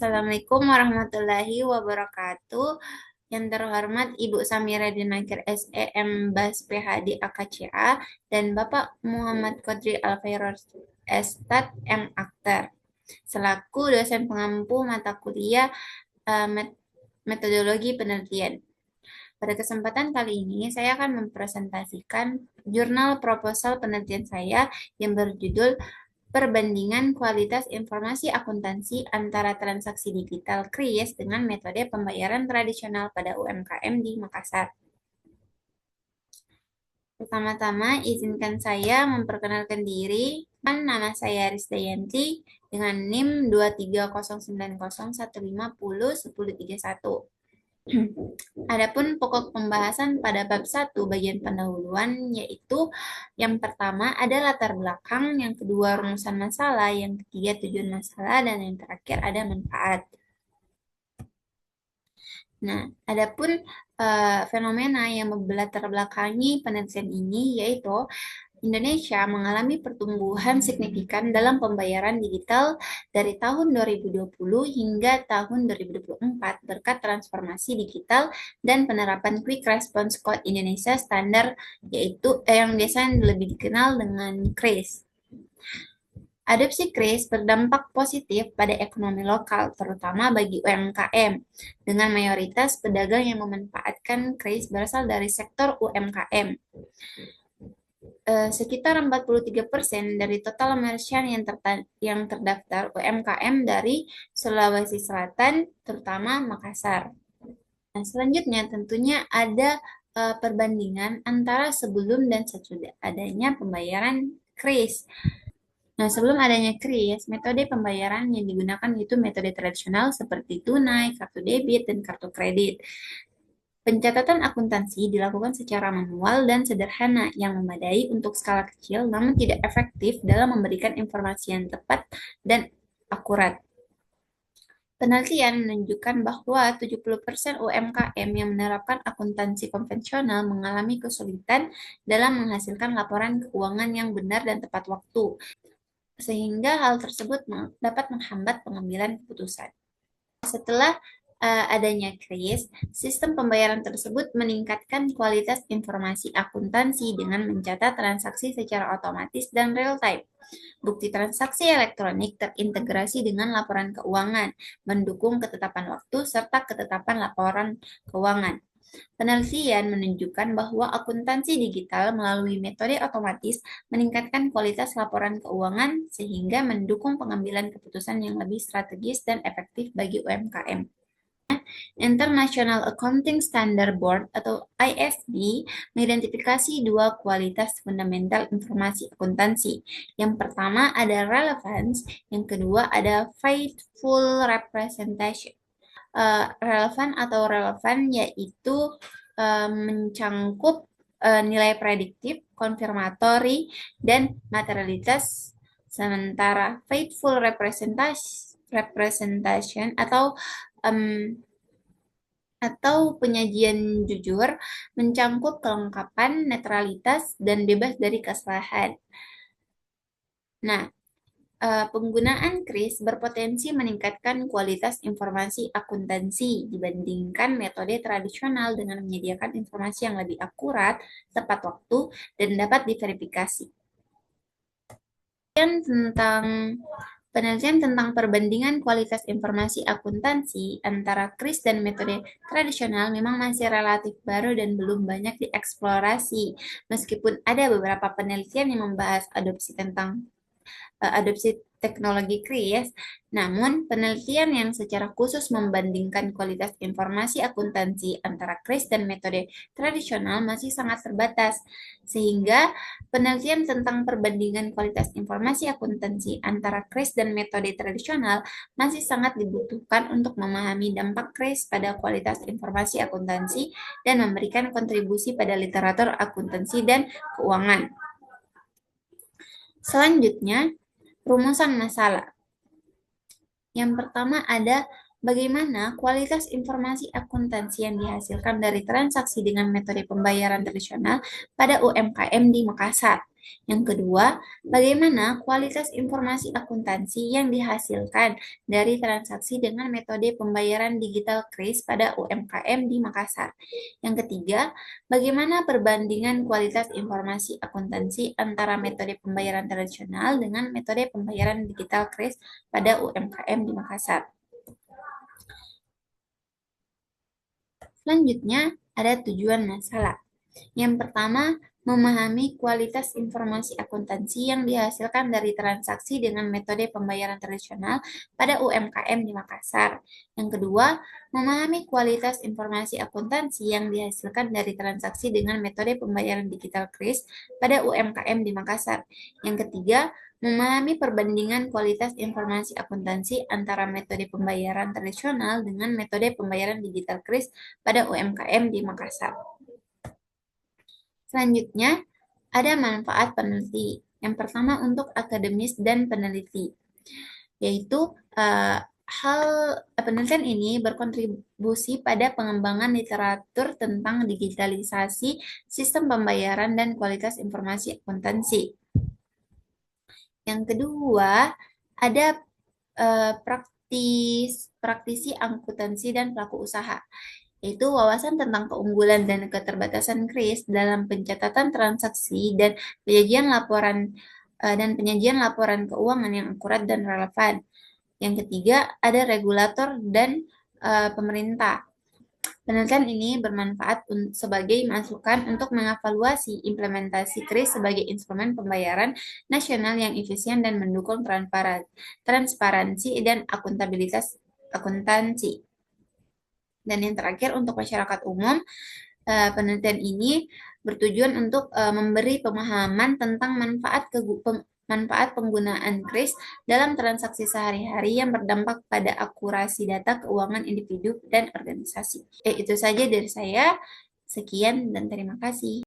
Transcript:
Assalamualaikum warahmatullahi wabarakatuh. Yang terhormat Ibu Samira Dinakir SEM Bas PhD AKCA dan Bapak Muhammad Qadri Alfairos Estat M Aktar selaku dosen pengampu mata kuliah metodologi penelitian. Pada kesempatan kali ini, saya akan mempresentasikan jurnal proposal penelitian saya yang berjudul Perbandingan kualitas informasi akuntansi antara transaksi digital KRIS dengan metode pembayaran tradisional pada UMKM di Makassar. Pertama-tama, izinkan saya memperkenalkan diri. Nama saya Risdayanti dengan NIM 2309015011031. Adapun pokok pembahasan pada bab 1 bagian pendahuluan yaitu yang pertama ada latar belakang, yang kedua rumusan masalah, yang ketiga tujuan masalah, dan yang terakhir ada manfaat. Nah, adapun fenomena yang melatar belakangi penelitian ini yaitu Indonesia mengalami pertumbuhan signifikan dalam pembayaran digital dari tahun 2020 hingga tahun 2024 berkat transformasi digital dan penerapan Quick Response Code Indonesia Standar yaitu yang biasa lebih dikenal dengan KRIS. Adopsi KRIS berdampak positif pada ekonomi lokal, terutama bagi UMKM, dengan mayoritas pedagang yang memanfaatkan KRIS berasal dari sektor UMKM. Sekitar 43% dari total merchant yang terdaftar UMKM dari Sulawesi Selatan, terutama Makassar. Nah, selanjutnya tentunya ada perbandingan antara sebelum dan sesudah adanya pembayaran KRIS. Nah, sebelum adanya KRIS, metode pembayaran yang digunakan itu metode tradisional seperti tunai, kartu debit, dan kartu kredit. Pencatatan akuntansi dilakukan secara manual dan sederhana yang memadai untuk skala kecil namun tidak efektif dalam memberikan informasi yang tepat dan akurat. Penelitian menunjukkan bahwa 70% UMKM yang menerapkan akuntansi konvensional mengalami kesulitan dalam menghasilkan laporan keuangan yang benar dan tepat waktu, sehingga hal tersebut dapat menghambat pengambilan keputusan. Setelah adanya KRIS, sistem pembayaran tersebut meningkatkan kualitas informasi akuntansi dengan mencatat transaksi secara otomatis dan real-time. Bukti transaksi elektronik terintegrasi dengan laporan keuangan, mendukung ketetapan waktu serta ketetapan laporan keuangan. Penelitian menunjukkan bahwa akuntansi digital melalui metode otomatis meningkatkan kualitas laporan keuangan sehingga mendukung pengambilan keputusan yang lebih strategis dan efektif bagi UMKM. International Accounting Standard Board atau ISB mengidentifikasi dua kualitas fundamental informasi akuntansi. Yang pertama ada relevance, yang kedua ada faithful representation. Relevan atau relevan yaitu mencangkup nilai prediktif, konfirmatori, dan materialitas, sementara faithful representation atau penyajian jujur mencangkup kelengkapan, netralitas, dan bebas dari kesalahan. Nah, penggunaan KRIS berpotensi meningkatkan kualitas informasi akuntansi dibandingkan metode tradisional dengan menyediakan informasi yang lebih akurat, tepat waktu, dan dapat diverifikasi. Penelitian tentang perbandingan kualitas informasi akuntansi antara KRIS dan metode tradisional memang masih relatif baru dan belum banyak dieksplorasi, meskipun ada beberapa penelitian yang membahas adopsi teknologi KRIS, namun penelitian yang secara khusus membandingkan kualitas informasi akuntansi antara KRIS dan metode tradisional masih sangat terbatas, sehingga penelitian tentang perbandingan kualitas informasi akuntansi antara KRIS dan metode tradisional masih sangat dibutuhkan untuk memahami dampak KRIS pada kualitas informasi akuntansi dan memberikan kontribusi pada literatur akuntansi dan keuangan. Selanjutnya, rumusan masalah. Yang pertama ada bagaimana kualitas informasi akuntansi yang dihasilkan dari transaksi dengan metode pembayaran tradisional pada UMKM di Makassar. Yang kedua, bagaimana kualitas informasi akuntansi yang dihasilkan dari transaksi dengan metode pembayaran digital KRIS pada UMKM di Makassar. Yang ketiga, bagaimana perbandingan kualitas informasi akuntansi antara metode pembayaran tradisional dengan metode pembayaran digital KRIS pada UMKM di Makassar. Selanjutnya, ada tujuan masalah. Yang pertama, memahami kualitas informasi akuntansi yang dihasilkan dari transaksi dengan metode pembayaran tradisional pada UMKM di Makassar. Yang kedua, memahami kualitas informasi akuntansi yang dihasilkan dari transaksi dengan metode pembayaran digital KRIS pada UMKM di Makassar. Yang ketiga, memahami perbandingan kualitas informasi akuntansi antara metode pembayaran tradisional dengan metode pembayaran digital KRIS pada UMKM di Makassar. Selanjutnya, ada manfaat peneliti. Yang pertama untuk akademis dan peneliti, yaitu penelitian ini berkontribusi pada pengembangan literatur tentang digitalisasi sistem pembayaran dan kualitas informasi akuntansi. Yang kedua, ada praktisi akuntansi dan pelaku usaha, yaitu wawasan tentang keunggulan dan keterbatasan KRIS dalam pencatatan transaksi dan penyajian laporan keuangan yang akurat dan relevan. Yang ketiga, ada regulator dan pemerintah. Penelitian ini bermanfaat sebagai masukan untuk mengevaluasi implementasi KRIS sebagai instrumen pembayaran nasional yang efisien dan mendukung transparansi dan akuntabilitas akuntansi. Dan yang terakhir, untuk masyarakat umum, penelitian ini bertujuan untuk memberi pemahaman tentang manfaat penggunaan KRIS dalam transaksi sehari-hari yang berdampak pada akurasi data keuangan individu dan organisasi. Itu saja dari saya. Sekian dan terima kasih.